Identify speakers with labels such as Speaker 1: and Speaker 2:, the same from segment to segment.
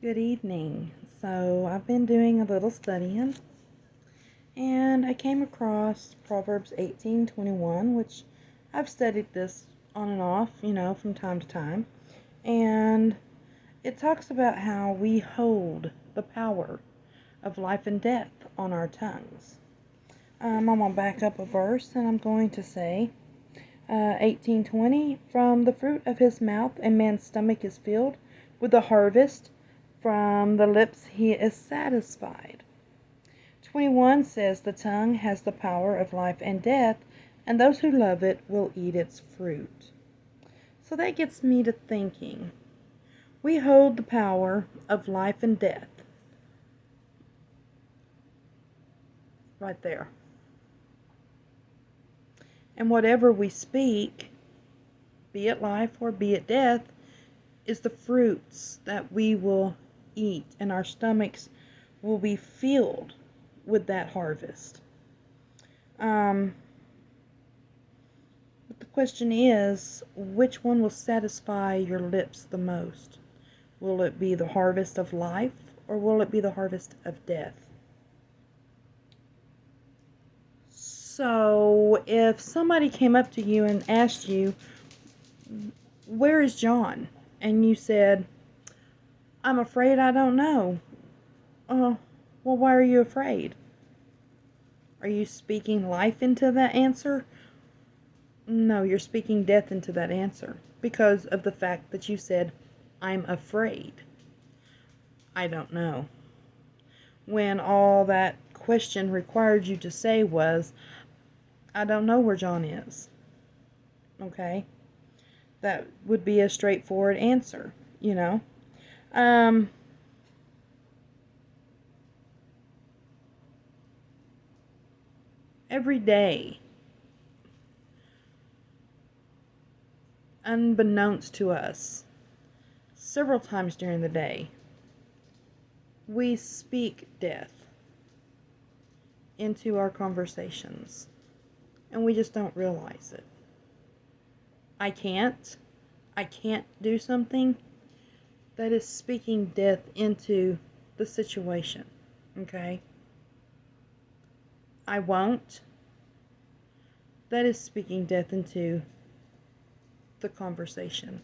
Speaker 1: Good evening. So I've been doing a little studying and I came across Proverbs 18:21, which I've studied this on and off, from time to time. And it talks about how we hold the power of life and death on our tongues. I'm going to back up a verse and I'm going to say 18:20, from the fruit of his mouth a man's stomach is filled, with the harvest from the lips he is satisfied. 21 says the tongue has the power of life and death, and those who love it will eat its fruit. So that gets me to thinking. We hold the power of life and death. Right there. And whatever we speak, be it life or be it death, is the fruits that we will eat, and our stomachs will be filled with that harvest. But the question is, which one will satisfy your lips the most? Will it be the harvest of life, or will it be the harvest of death? So if somebody came up to you and asked you, where is John? And you said, I'm afraid I don't know. Well, why are you afraid? Are you speaking life into that answer? No, you're speaking death into that answer because of the fact that you said, I'm afraid. I don't know. When all that question required you to say was, I don't know where John is. Okay? That would be a straightforward answer, Every day, unbeknownst to us, several times during the day, we speak death into our conversations, and we just don't realize it. I can't do something, that is speaking death into the situation, okay? I won't, that is speaking death into the conversation.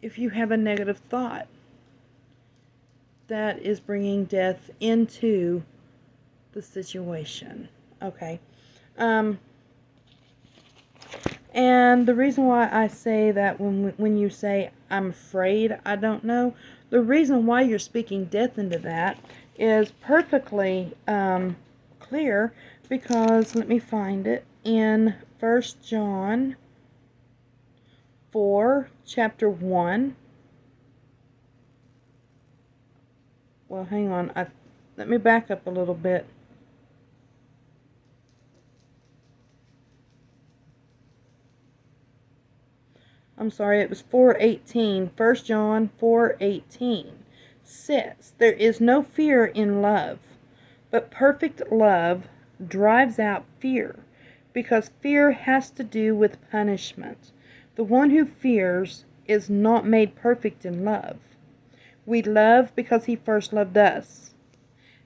Speaker 1: If you have a negative thought, that is bringing death into the situation, okay? And the reason why I say that when you say, I'm afraid I don't know, the reason why you're speaking death into that is perfectly clear, because let me find it in 1 John 4, chapter 1. Well, hang on. Let me back up a little bit. I'm sorry, it was 4:18. 1 John 4:18 says, there is no fear in love, but perfect love drives out fear, because fear has to do with punishment. The one who fears is not made perfect in love. We love because he first loved us.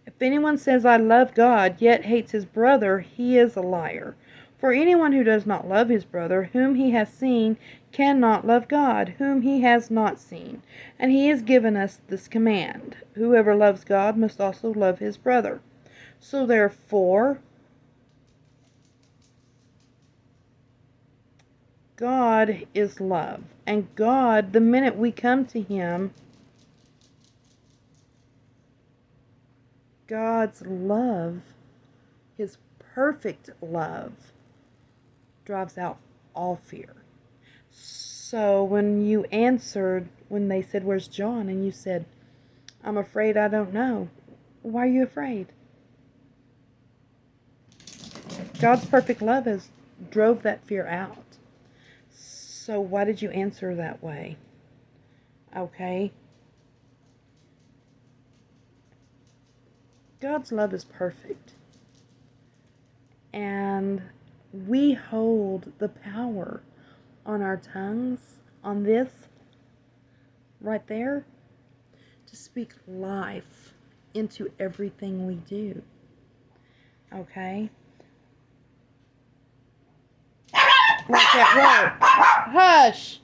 Speaker 1: If anyone says, I love God, yet hates his brother, he is a liar. For anyone who does not love his brother, whom he has seen, cannot love God, whom he has not seen. And he has given us this command: whoever loves God must also love his brother. So therefore, God is love. And God, the minute we come to him, God's love, his perfect love, drives out all fear. So when you answered, when they said, where's John? And you said, I'm afraid I don't know. Why are you afraid? God's perfect love has drove that fear out. So why did you answer that way? Okay. God's love is perfect. And we hold the power on our tongues, on this, right there, to speak life into everything we do. Okay? Like at work. Hush!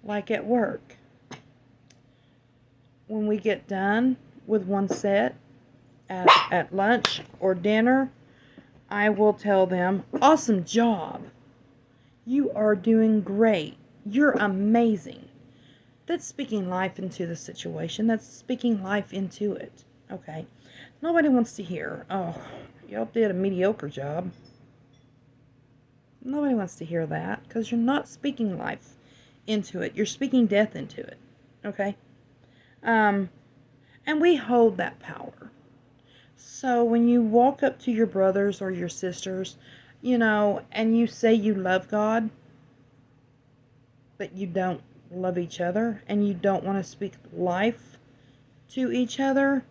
Speaker 1: Like at work. When we get done with one set at lunch or dinner, I will tell them, awesome job. You are doing great. You're amazing. That's speaking life into the situation. That's speaking life into it. Okay? Nobody wants to hear, oh, y'all did a mediocre job. Nobody wants to hear that because you're not speaking life into it. You're speaking death into it. Okay? And we hold that power. So when you walk up to your brothers or your sisters, and you say you love God, but you don't love each other, and you don't want to speak life to each other,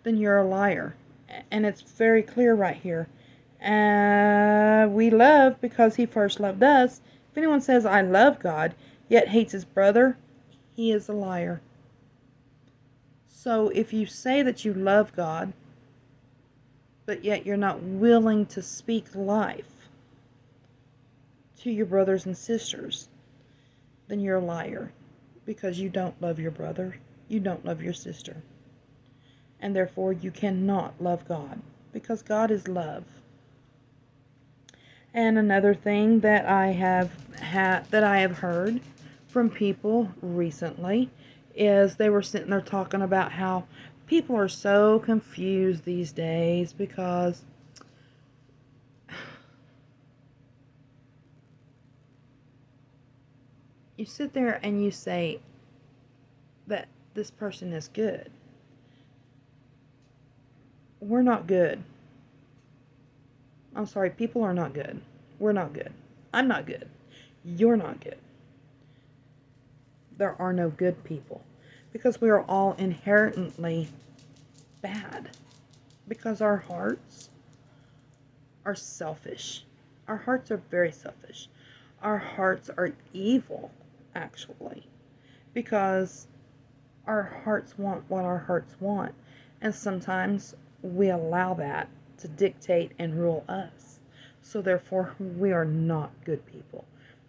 Speaker 1: then you're a liar. And it's very clear right here. We love because he first loved us. If anyone says, I love God, yet hates his brother, he is a liar. So if you say that you love God, but yet you're not willing to speak life to your brothers and sisters, then you're a liar. Because you don't love your brother, you don't love your sister. And therefore you cannot love God, because God is love. And another thing that I have heard from people recently is they were sitting there talking about how people are so confused these days because you sit there and you say that this person is good. We're not good. I'm sorry, people are not good. We're not good. I'm not good. You're not good. There are no good people because we are all inherently bad because our hearts are selfish. Our hearts are very selfish. Our hearts are evil, actually, because our hearts want what our hearts want, and sometimes we allow that to dictate and rule us. So therefore, we are not good people.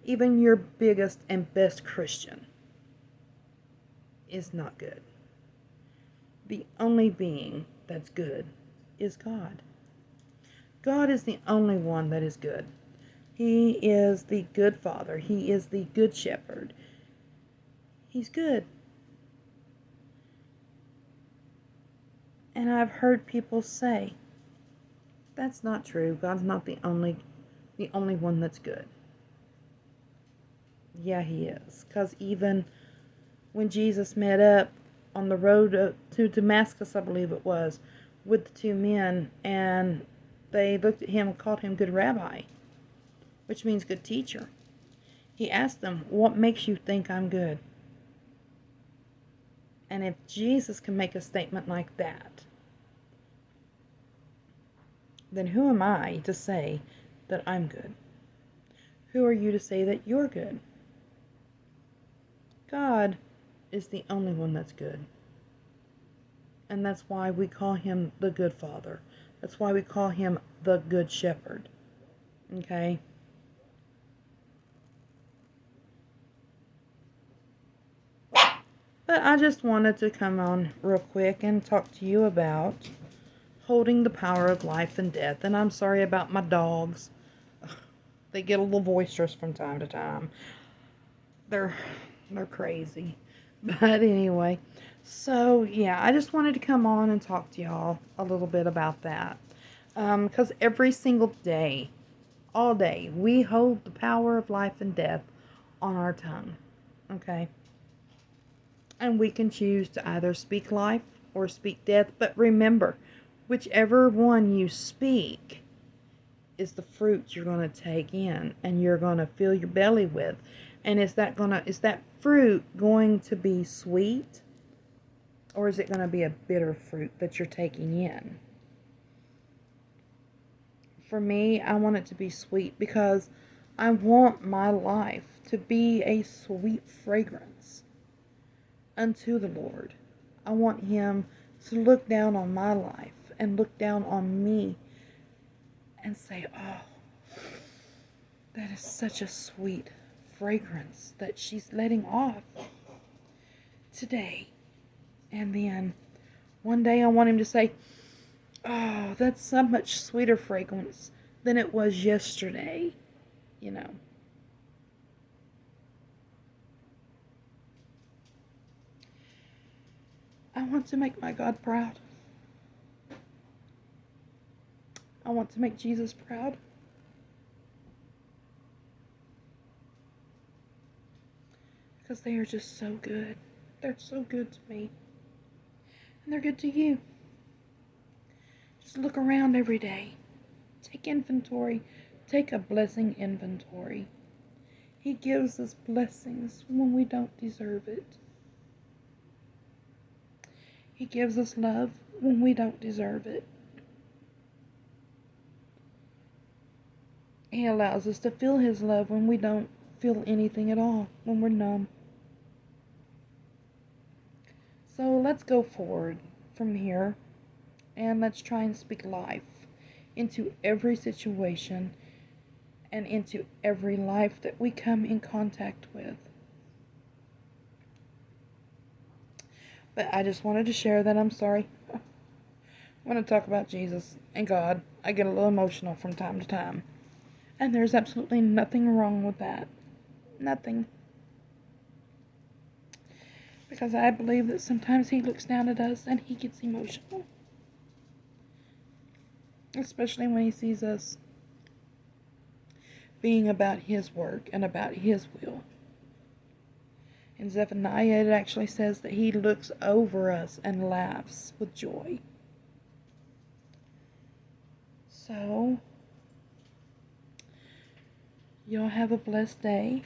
Speaker 1: Even your biggest and best Christian is not good. The only being that's good is God. God is the only one that is good. He is the good Father. He is the good shepherd. He's good. And I've heard people say, that's not true. God's not the only one that's good. Yeah, he is. Because even when Jesus met up on the road to Damascus, I believe it was, with the two men, and they looked at him and called him good rabbi, which means good teacher. He asked them, what makes you think I'm good? And if Jesus can make a statement like that, then who am I to say that I'm good? Who are you to say that you're good? God is the only one that's good. And that's why we call him the good Father. That's why we call him the good shepherd. Okay? But I just wanted to come on real quick and talk to you about holding the power of life and death. And I'm sorry about my dogs. They get a little boisterous from time to time. They're crazy. But anyway, so yeah, I just wanted to come on and talk to y'all a little bit about that. Because every single day, all day, we hold the power of life and death on our tongue. Okay? And we can choose to either speak life or speak death. But remember, whichever one you speak is the fruit you're going to take in and you're going to fill your belly with. And is that fruit going to be sweet, or is it going to be a bitter fruit that you're taking in? For me, I want it to be sweet because I want my life to be a sweet fragrance unto the Lord. I want him to look down on my life and look down on me and say, oh, that is such a sweet fragrance that she's letting off today. And then one day I want him to say, oh, that's so much sweeter fragrance than it was yesterday, you know. I want to make my God proud. I want to make Jesus proud. Because they are just so good. They're so good to me. And they're good to you. Just look around every day. Take inventory. Take a blessing inventory. He gives us blessings when we don't deserve it. He gives us love when we don't deserve it. He allows us to feel his love when we don't feel anything at all, when we're numb. So let's go forward from here and let's try and speak life into every situation and into every life that we come in contact with. But I just wanted to share that I'm sorry. When I talk about Jesus and God, I get a little emotional from time to time. And there's absolutely nothing wrong with that. Nothing. Because I believe that sometimes he looks down at us and he gets emotional. Especially when he sees us being about his work and about his will. In Zephaniah, it actually says that he looks over us and laughs with joy. So, y'all have a blessed day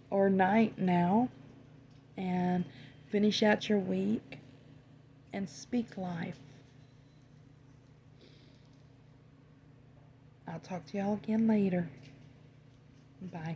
Speaker 1: or night now, and finish out your week and speak life. I'll talk to y'all again later. Bye.